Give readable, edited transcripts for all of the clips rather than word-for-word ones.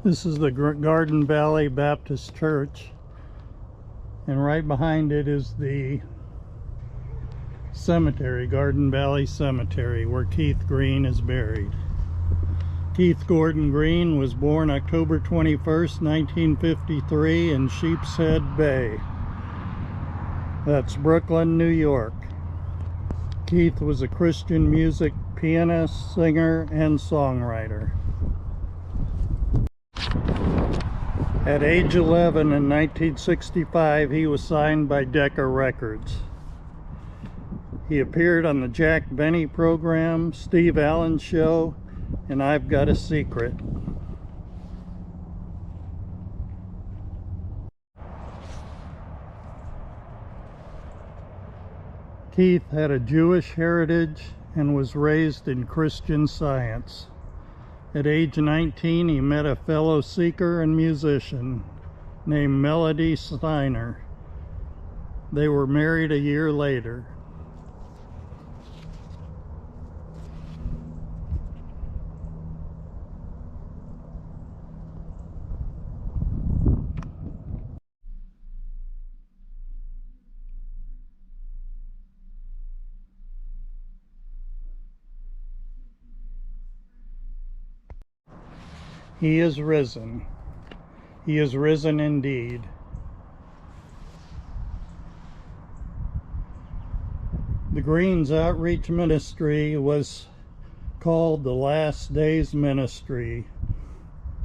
This is the Garden Valley Baptist Church, and right behind it is the cemetery, Garden Valley Cemetery, where Kieth Green is buried. Kieth Gordon Green was born October 21st, 1953 in Sheepshead Bay. That's Brooklyn, New York. Kieth was a Christian music pianist, singer, and songwriter. At age 11 in 1965, he was signed by Decca Records. He appeared on the Jack Benny program, Steve Allen Show, and I've Got a Secret. Kieth had a Jewish heritage and was raised in Christian Science. At age 19, he met a fellow seeker and musician named Melody Steiner. They were married a year later. He is risen. He is risen indeed. The Greens Outreach Ministry was called the Last Days Ministry,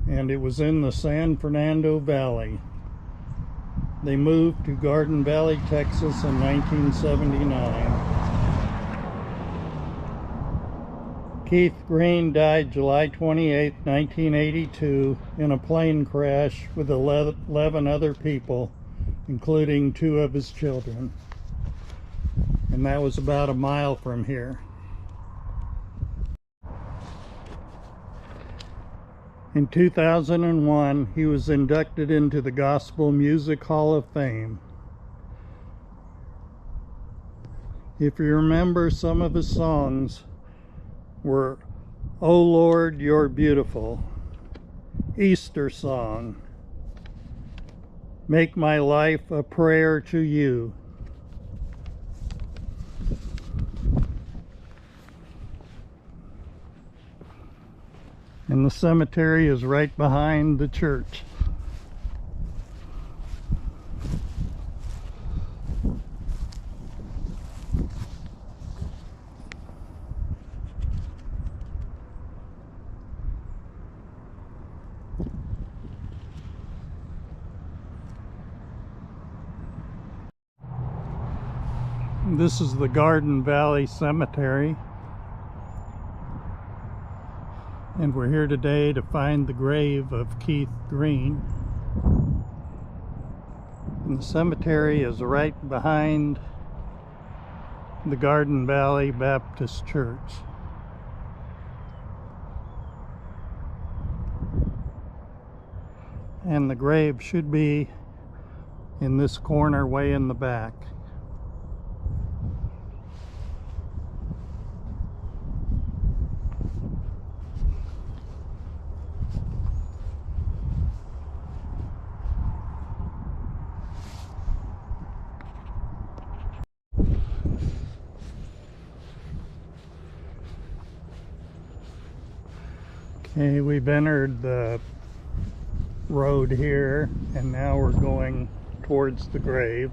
and it was in the San Fernando Valley. They moved to Garden Valley, Texas in 1979. Kieth Green died July 28, 1982 in a plane crash with 11 other people, including 2 of his children. And that was about a mile from here. In 2001, he was inducted into the Gospel Music Hall of Fame. If you remember, some of his songs were "Oh Lord, You're Beautiful," "Easter Song," "Make My Life a Prayer to You." And the cemetery is right behind the church. This is the Garden Valley Cemetery, and we're here today to find the grave of Kieth Green. And the cemetery is right behind the Garden Valley Baptist Church. And the grave should be in this corner way in the back. Okay, we've entered the road here, and now we're going towards the grave.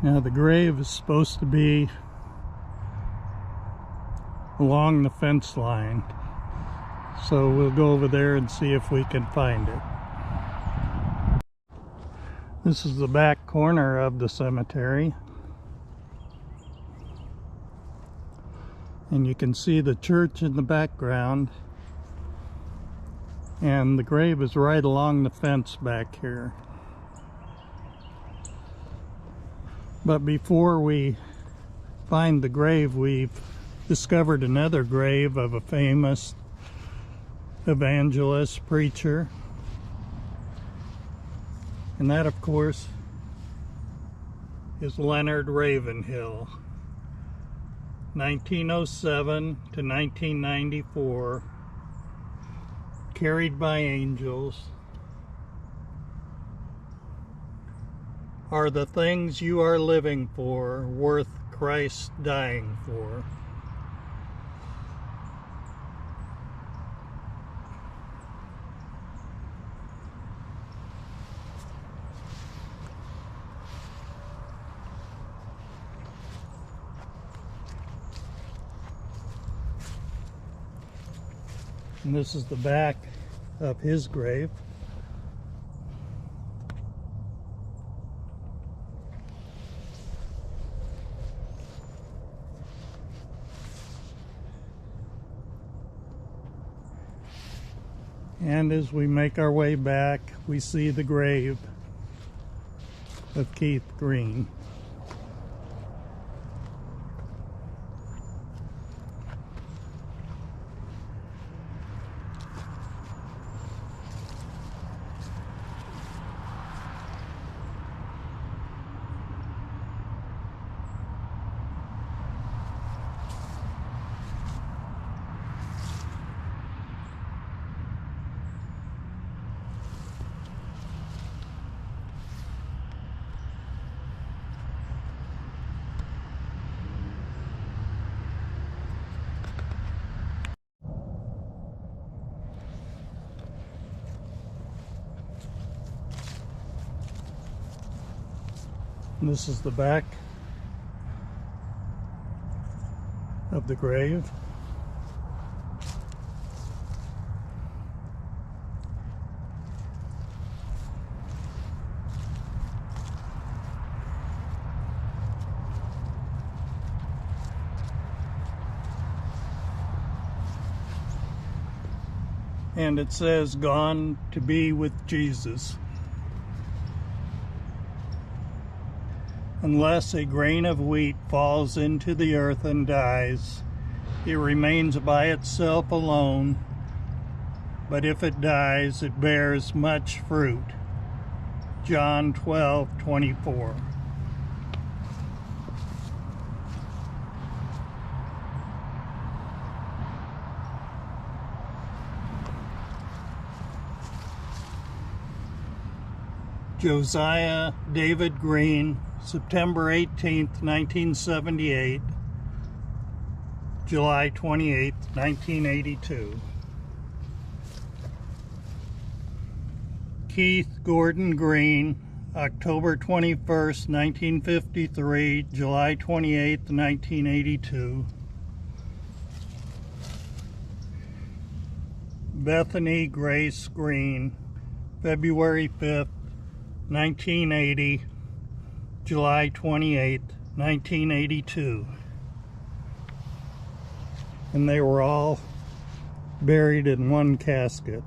Now the grave is supposed to be along the fence line, So we'll go over there and see if we can find it. This is the back corner of the cemetery. And you can see the church in the background. And the grave is right along the fence back here. But before we find the grave, we've discovered another grave of a famous evangelist, preacher. And that, of course, is Leonard Ravenhill. 1907 to 1994. Carried by angels. Are the things you are living for worth Christ dying for? And this is the back of his grave. And as we make our way back, we see the grave of Kieth Green. And this is the back of the grave. And it says, "Gone to be with Jesus." Unless a grain of wheat falls into the earth and dies, it remains by itself alone, but if it dies, it bears much fruit. John 12:24. Josiah David Green, September 18th, 1978, July 28th, 1982. Kieth Gordon Green, October 21st, 1953, July 28th, 1982. Bethany Grace Green, February 5th, 1980, July 28th, 1982. And they were all buried in one casket.